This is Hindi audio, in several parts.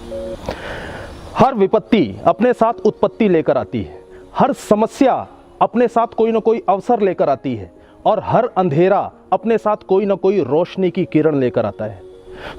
हर विपत्ति अपने साथ उत्पत्ति लेकर आती है, हर समस्या अपने साथ कोई ना कोई अवसर लेकर आती है और हर अंधेरा अपने साथ कोई ना कोई रोशनी की किरण लेकर आता है।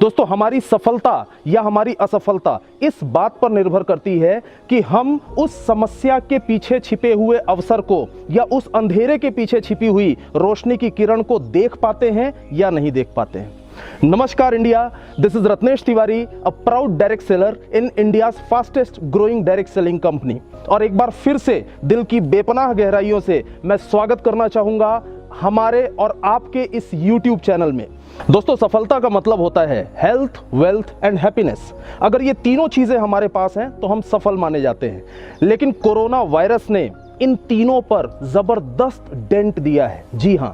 दोस्तों, हमारी सफलता या हमारी असफलता इस बात पर निर्भर करती है कि हम उस समस्या के पीछे छिपे हुए अवसर को या उस अंधेरे के पीछे छिपी हुई रोशनी की किरण को देख पाते हैं या नहीं देख पाते हैं। नमस्कार India, this is Ratnesh Tiwari, a proud direct seller in India's fastest growing direct selling company. और एक बार फिर से दिल की बेपनाह गहराइयों से मैं स्वागत करना चाहूंगा हमारे और आपके इस YouTube चैनल में। दोस्तों, सफलता का मतलब होता है हेल्थ, वेल्थ एंड हैप्पीनेस। अगर ये तीनों चीजें हमारे पास हैं तो हम सफल माने जाते हैं। लेकिन कोरोना वायरस ने इन तीनों पर जबरदस्त डेंट दिया है। जी हां,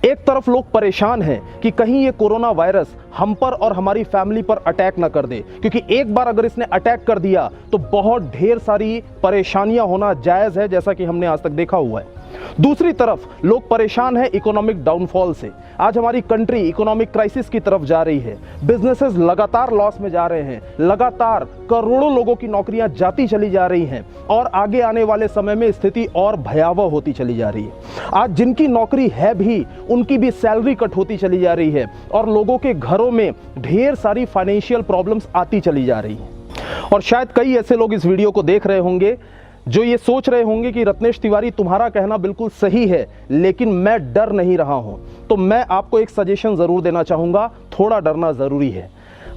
एक तरफ लोग परेशान हैं कि कहीं ये कोरोना वायरस हम पर और हमारी फैमिली पर अटैक ना कर दे, क्योंकि एक बार अगर इसने अटैक कर दिया तो बहुत ढेर सारी परेशानियां होना जायज है, जैसा कि हमने आज तक देखा हुआ है। दूसरी तरफ लोग परेशान हैं इकोनॉमिक डाउनफॉल से। आज हमारी कंट्री इकोनॉमिक क्राइसिस की तरफ जा रही है, बिजनेसेस लगातार लॉस में जा रहे हैं, लगातार करोड़ों लोगों की नौकरियां जाती चली जा रही हैं और आगे आने वाले समय में स्थिति और भयावह होती चली जा रही है। आज जिनकी नौकरी है भी, उनकी भी सैलरी कट होती चली जा रही है और लोगों के घरों में ढेर सारी फाइनेंशियल प्रॉब्लम्स आती चली जा रही हैं। और शायद कई ऐसे लोग इस वीडियो को देख रहे होंगे जो ये सोच रहे होंगे कि रत्नेश तिवारी, तुम्हारा कहना बिल्कुल सही है, लेकिन मैं डर नहीं रहा हूं। तो मैं आपको एक सजेशन जरूर देना चाहूंगा, थोड़ा डरना जरूरी है।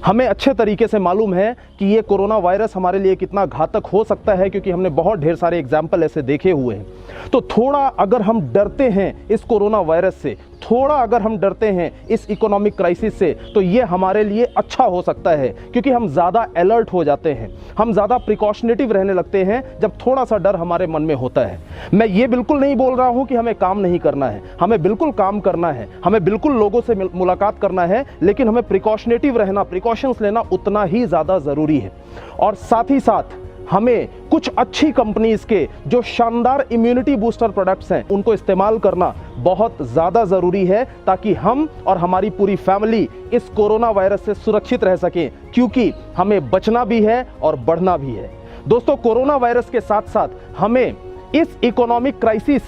हमें अच्छे तरीके से मालूम है कि ये कोरोना वायरस हमारे लिए कितना घातक हो सकता है, क्योंकि हमने बहुत ढेर सारे एग्जाम्पल ऐसे देखे हुए हैं। तो थोड़ा अगर हम डरते हैं इस कोरोना वायरस से, थोड़ा अगर हम डरते हैं इस इकोनॉमिक क्राइसिस से, तो ये हमारे लिए अच्छा हो सकता है, क्योंकि हम ज़्यादा अलर्ट हो जाते हैं, हम ज़्यादा प्रिकॉशनेटिव रहने लगते हैं जब थोड़ा सा डर हमारे मन में होता है। मैं ये बिल्कुल नहीं बोल रहा हूँ कि हमें काम नहीं करना है, हमें बिल्कुल काम करना है, हमें बिल्कुल लोगों से मुलाकात करना है, लेकिन हमें प्रिकॉशनेटिव रहना, प्रिकॉशंस लेना उतना ही ज़्यादा ज़रूरी है। और साथ ही साथ हमें कुछ अच्छी कंपनीज के जो शानदार इम्यूनिटी बूस्टर प्रोडक्ट्स हैं उनको इस्तेमाल करना बहुत ज़्यादा ज़रूरी है, ताकि हम और हमारी पूरी फैमिली इस कोरोना वायरस से सुरक्षित रह सकें, क्योंकि हमें बचना भी है और बढ़ना भी है। दोस्तों, कोरोना वायरस के साथ साथ हमें इस इकोनॉमिक क्राइसिस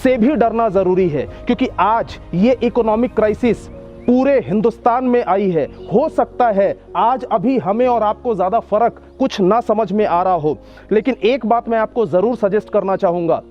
से भी डरना ज़रूरी है, क्योंकि आज ये इकोनॉमिक क्राइसिस पूरे हिंदुस्तान में आई है। हो सकता है आज अभी हमें और आपको ज़्यादा फर्क कुछ ना समझ में आ रहा हो, लेकिन एक बात मैं आपको ज़रूर सजेस्ट करना चाहूँगा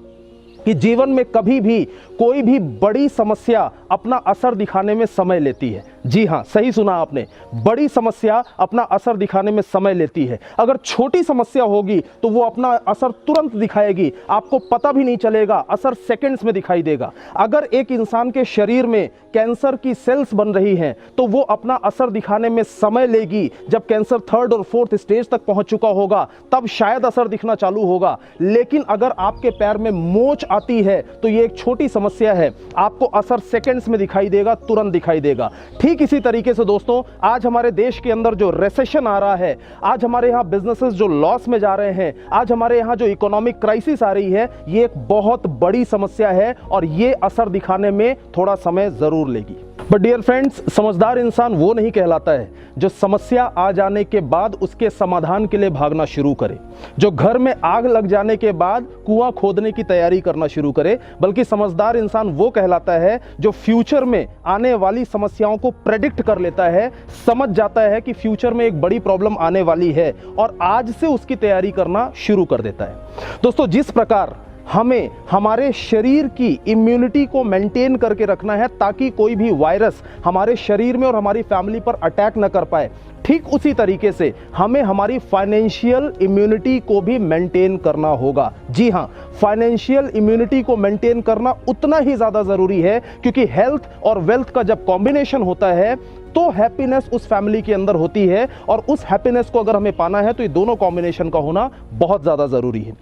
कि जीवन में कभी भी कोई भी बड़ी समस्या अपना असर दिखाने में समय लेती है। जी हाँ, सही सुना आपने, बड़ी समस्या अपना असर दिखाने में समय लेती है। अगर छोटी समस्या होगी तो वो अपना असर तुरंत दिखाएगी, आपको पता भी नहीं चलेगा, असर सेकंड्स में दिखाई देगा। अगर एक इंसान के शरीर में कैंसर की सेल्स बन रही हैं तो वो अपना असर दिखाने में समय लेगी। जब कैंसर 3rd और 4th स्टेज तक पहुंच चुका होगा तब शायद असर दिखना चालू होगा। लेकिन अगर आपके पैर में मोच आती है तो ये एक छोटी समस्या है, आपको असर सेकंड्स में दिखाई देगा, तुरंत दिखाई देगा। ठीक इसी तरीके से दोस्तों, आज हमारे देश के अंदर जो रिसेशन आ रहा है, आज हमारे यहाँ बिजनेसेस जो लॉस में जा रहे हैं, आज हमारे यहाँ जो इकोनॉमिक क्राइसिस आ रही है, ये एक बहुत बड़ी समस्या है और ये असर दिखाने में थोड़ा समय जरूर लेगी। बट डियर फ्रेंड्स, समझदार इंसान वो नहीं कहलाता है जो समस्या आ जाने के बाद उसके समाधान के लिए भागना शुरू करे, जो घर में आग लग जाने के बाद कुआं खोदने की तैयारी करना शुरू करे, बल्कि समझदार इंसान वो कहलाता है जो फ्यूचर में आने वाली समस्याओं को प्रेडिक्ट कर लेता है, समझ जाता है कि फ्यूचर में एक बड़ी प्रॉब्लम आने वाली है और आज से उसकी तैयारी करना शुरू कर देता है। दोस्तों, जिस प्रकार हमें हमारे शरीर की इम्यूनिटी को मेंटेन करके रखना है ताकि कोई भी वायरस हमारे शरीर में और हमारी फैमिली पर अटैक न कर पाए, ठीक उसी तरीके से हमें हमारी फाइनेंशियल इम्यूनिटी को भी मेंटेन करना होगा। जी हां, फाइनेंशियल इम्यूनिटी को मेंटेन करना उतना ही ज़्यादा ज़रूरी है, क्योंकि हेल्थ और वेल्थ का जब कॉम्बिनेशन होता है तो हैप्पीनेस उस फैमिली के अंदर होती है, और उस हैप्पीनेस को अगर हमें पाना है तो ये दोनों कॉम्बिनेशन का होना बहुत ज़्यादा ज़रूरी है।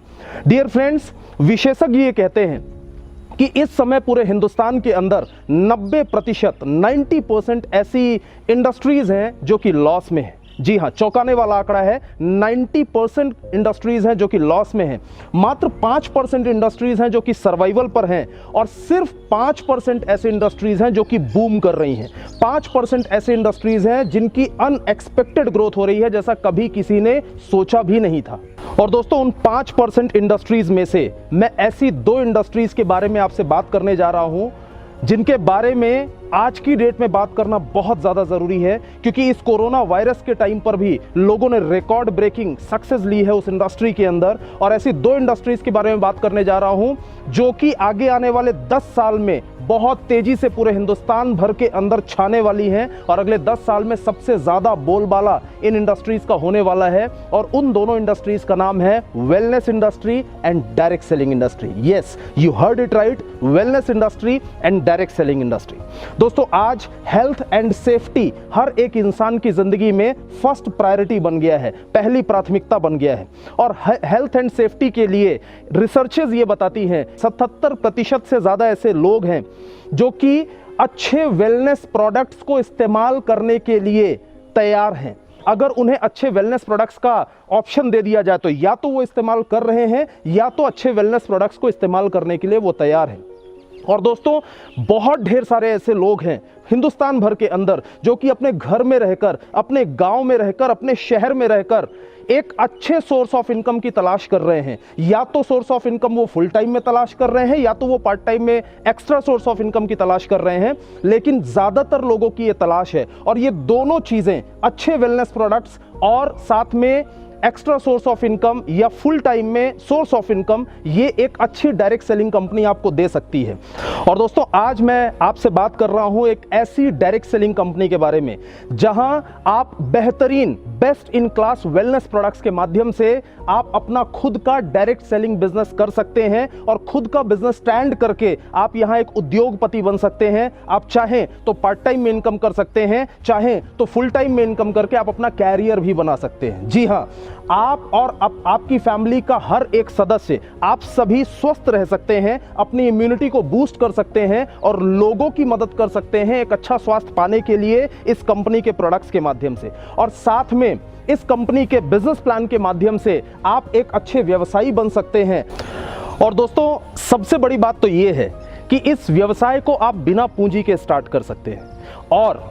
डियर फ्रेंड्स, विशेषज्ञ ये कहते हैं कि इस समय पूरे हिंदुस्तान के अंदर 90% ऐसी इंडस्ट्रीज हैं जो कि लॉस में है। जी हाँ, चौंकाने वाला आंकड़ा है। 90% इंडस्ट्रीज हैं जो कि लॉस में हैं, मात्र 5% इंडस्ट्रीज हैं जो कि सर्वाइवल पर हैं, और सिर्फ 5% ऐसे इंडस्ट्रीज हैं जो कि बूम कर रही हैं। 5% ऐसे इंडस्ट्रीज हैं जिनकी अनएक्सपेक्टेड ग्रोथ हो रही है, जैसा कभी किसी ने सोचा भी नहीं था। और दोस्तों, उन 5% इंडस्ट्रीज में से मैं ऐसी 2 इंडस्ट्रीज के बारे में आपसे बात करने जा रहा हूं जिनके बारे में आज की डेट में बात करना बहुत ज़्यादा ज़रूरी है, क्योंकि इस कोरोना वायरस के टाइम पर भी लोगों ने रिकॉर्ड ब्रेकिंग सक्सेस ली है उस इंडस्ट्री के अंदर। और ऐसी 2 इंडस्ट्रीज़ के बारे में बात करने जा रहा हूं जो कि आगे आने वाले 10 साल में बहुत तेज़ी से पूरे हिंदुस्तान भर के अंदर छाने वाली हैं, और अगले 10 साल में सबसे ज़्यादा बोलबाला इन इंडस्ट्रीज़ का होने वाला है। और उन दोनों इंडस्ट्रीज़ का नाम है wellness industry and direct selling industry. Yes, you heard it right, wellness industry and direct selling industry. दोस्तों, आज हेल्थ एंड सेफ्टी हर एक इंसान की जिंदगी में फर्स्ट प्रायोरिटी बन गया है, पहली प्राथमिकता बन गया है। और हेल्थ एंड सेफ्टी के लिए रिसर्चेस ये बताती हैं 77% से ज्यादा ऐसे लोग हैं जो कि अच्छे वेलनेस प्रोडक्ट्स को इस्तेमाल करने के लिए तैयार हैं। अगर उन्हें अच्छे वेलनेस प्रोडक्ट्स का ऑप्शन दे दिया जाए तो या तो वो इस्तेमाल कर रहे हैं, या तो अच्छे वेलनेस प्रोडक्ट्स को इस्तेमाल करने के लिए वो तैयार हैं। और दोस्तों, बहुत ढेर सारे ऐसे लोग हैं हिंदुस्तान भर के अंदर जो कि अपने घर में रहकर, अपने गांव में रहकर, अपने शहर में रहकर एक अच्छे सोर्स ऑफ इनकम की तलाश कर रहे हैं। या तो सोर्स ऑफ इनकम वो फुल टाइम में तलाश कर रहे हैं, या तो वो पार्ट टाइम में एक्स्ट्रा सोर्स ऑफ इनकम की तलाश कर रहे हैं, लेकिन ज्यादातर लोगों की ये तलाश है। और ये दोनों चीजें, अच्छे वेलनेस प्रोडक्ट्स और साथ में एक्स्ट्रा सोर्स ऑफ इनकम या फुल टाइम में सोर्स ऑफ इनकम, ये एक अच्छी डायरेक्ट सेलिंग कंपनी आपको दे सकती है। और दोस्तों, आज मैं आपसे बात कर रहा हूं एक ऐसी डायरेक्ट सेलिंग कंपनी के बारे में जहां आप बेहतरीन, best in class wellness products के माध्यम से आप अपना खुद का डायरेक्ट सेलिंग बिजनेस कर सकते हैं, और खुद का बिजनेस स्टैंड करके आप यहां एक उद्योगपति बन सकते हैं। आप चाहें तो पार्ट टाइम में इनकम कर सकते हैं, चाहें तो फुल टाइम में इनकम करके आप अपना कैरियर भी बना सकते हैं। जी हां, आप और आपकी फैमिली का हर एक सदस्य, आप सभी स्वस्थ रह सकते हैं, अपनी इम्यूनिटी को बूस्ट कर सकते हैं और लोगों की मदद कर सकते हैं एक अच्छा स्वास्थ्य पाने के लिए इस कंपनी के प्रोडक्ट्स के माध्यम से। और साथ में इस कंपनी के बिजनेस प्लान के माध्यम से आप एक अच्छे व्यवसायी बन सकते हैं। और दोस्तों, सबसे बड़ी बात तो यह है कि इस व्यवसाय को आप बिना पूंजी के स्टार्ट कर सकते हैं, और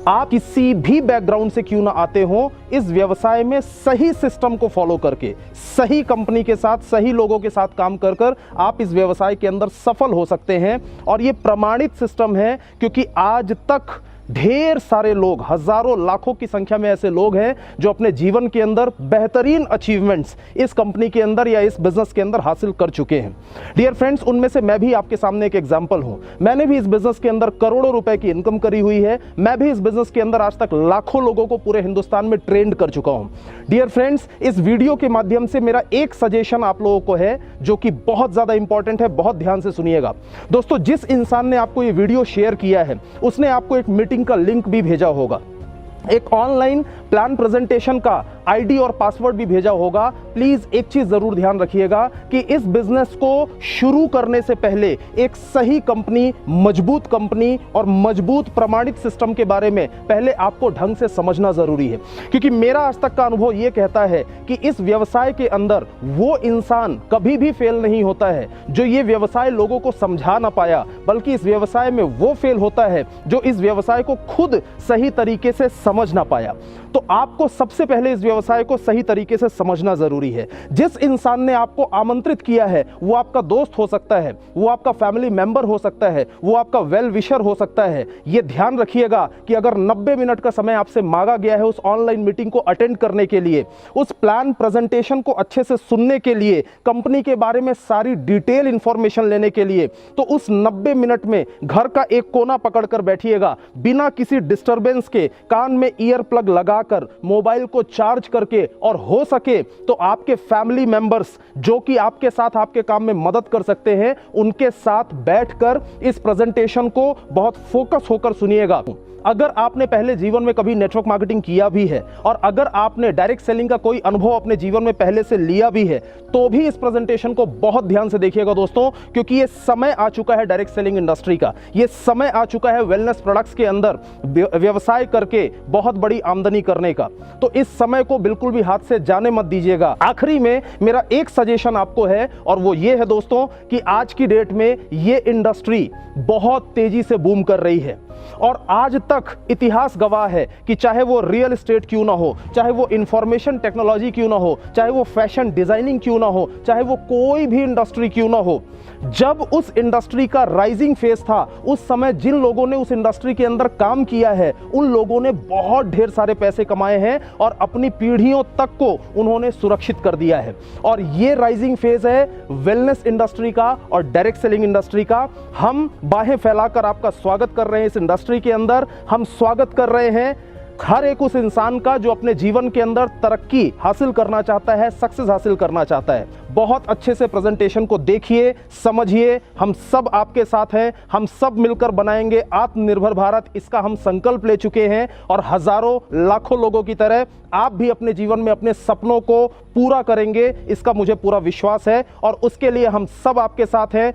आप किसी भी बैकग्राउंड से क्यों ना आते हो, इस व्यवसाय में सही सिस्टम को फॉलो करके, सही कंपनी के साथ, सही लोगों के साथ काम कर कर आप इस व्यवसाय के अंदर सफल हो सकते हैं। और ये प्रमाणित सिस्टम है, क्योंकि आज तक ढेर सारे लोग, हजारों लाखों की संख्या में ऐसे लोग हैं जो अपने जीवन के अंदर बेहतरीन अचीवमेंट्स इस कंपनी के अंदर या इस बिजनेस के अंदर हासिल कर चुके हैं। डियर फ्रेंड्स, उनमें से मैं भी आपके सामने एक एग्जांपल हूं। मैंने भी इस बिजनेस के अंदर करोड़ों रुपए की इनकम करी हुई है। मैं भी इस बिजनेस के अंदर आज तक लाखों लोगों को पूरे हिंदुस्तान में ट्रेंड कर चुका हूं। डियर फ्रेंड्स, इस वीडियो के माध्यम से मेरा एक सजेशन आप लोगों को है जो कि बहुत ज्यादा इंपॉर्टेंट है, बहुत ध्यान से सुनिएगा। दोस्तों, जिस इंसान ने आपको ये वीडियो शेयर किया है उसने आपको एक मीटिंग का लिंक भी भेजा होगा, एक ऑनलाइन प्लान प्रेजेंटेशन का आईडी और पासवर्ड भी भेजा होगा। प्लीज एक चीज जरूर ध्यान रखिएगा कि इस बिजनेस को शुरू करने से पहले एक सही कंपनी, मजबूत कंपनी और मजबूत प्रमाणित सिस्टम के बारे में पहले आपको ढंग से समझना जरूरी है। क्योंकि मेरा आज तक का अनुभव यह कहता है कि इस व्यवसाय के अंदर वो इंसान कभी भी फेल नहीं होता है जो ये व्यवसाय लोगों को समझा ना पाया, बल्कि इस व्यवसाय में वो फेल होता है जो इस व्यवसाय को खुद सही तरीके से समझ ना पाया। तो आपको सबसे पहले इस व्यवसाय को सही तरीके से समझना जरूरी है। जिस इंसान ने आपको आमंत्रित किया है वो आपका दोस्त हो सकता है, वो आपका फैमिली मेंबर हो सकता है, वो आपका वेल विशर हो सकता है। यह ध्यान रखिएगा कि अगर 90 मिनट का समय आपसे मांगा गया है उस ऑनलाइन मीटिंग को अटेंड करने के लिए, उस प्लान प्रेजेंटेशन को अच्छे से सुनने के लिए, कंपनी के बारे में सारी डिटेल इंफॉर्मेशन लेने के लिए, तो उस 90 मिनट में घर का एक कोना पकड़कर बैठिएगा, बिना किसी डिस्टरबेंस के, कान में ईयर प्लग लगाकर, मोबाइल को चार्ज करके, और हो सके तो आपके फैमिली मेंबर्स जो कि आपके साथ आपके काम में मदद कर सकते हैं, उनके साथ बैठकर इस प्रेजेंटेशन को बहुत फोकस होकर सुनिएगा। अगर आपने पहले जीवन में कभी नेटवर्क मार्केटिंग किया भी है और अगर आपने डायरेक्ट सेलिंग का कोई अनुभव अपने जीवन में पहले से लिया भी है, तो भी इस प्रेजेंटेशन को बहुत ध्यान से देखिएगा दोस्तों, क्योंकि ये समय आ चुका है डायरेक्ट सेलिंग इंडस्ट्री का, ये समय आ चुका है वेलनेस प्रोडक्ट्स के अंदर व्यवसाय करके बहुत बड़ी आमदनी करने का। तो इस समय को बिल्कुल भी हाथ से जाने मत दीजिएगा। आखिरी में मेरा एक सजेशन आपको है, और वो ये है दोस्तों कि आज की डेट में ये इंडस्ट्री बहुत तेजी से बूम कर रही है और आज तक इतिहास गवाह है कि चाहे वो रियल एस्टेट क्यों ना हो, चाहे वो इंफॉर्मेशन टेक्नोलॉजी क्यों ना हो, चाहे वो फैशन डिजाइनिंग क्यों ना हो, चाहे वो कोई भी इंडस्ट्री क्यों ना हो, जब उस इंडस्ट्री का राइजिंग फेज था उस समय जिन लोगों ने उस इंडस्ट्री के अंदर काम किया है उन लोगों ने बहुत ढेर सारे पैसे कमाए हैं और अपनी पीढ़ियों तक को उन्होंने सुरक्षित कर दिया है। और ये राइजिंग फेज है वेलनेस इंडस्ट्री का और डायरेक्ट सेलिंग इंडस्ट्री का। हम बाहें फैलाकर आपका स्वागत कर रहे हैं इस इंडस्ट्री के अंदर। हम स्वागत कर रहे हैं हर एक उस इंसान का जो अपने जीवन के अंदर तरक्की हासिल करना चाहता है, सक्सेस हासिल करना चाहता है। बहुत अच्छे से प्रेजेंटेशन को देखिए, समझिए, हम सब आपके साथ हैं, हम सब मिलकर बनाएंगे आत्मनिर्भर भारत। इसका हम संकल्प ले चुके हैं और हजारों लाखों लोगों की तरह आप भी अपने जीवन में अपने सपनों को पूरा करेंगे, इसका मुझे पूरा विश्वास है और उसके लिए हम सब आपके साथ हैं।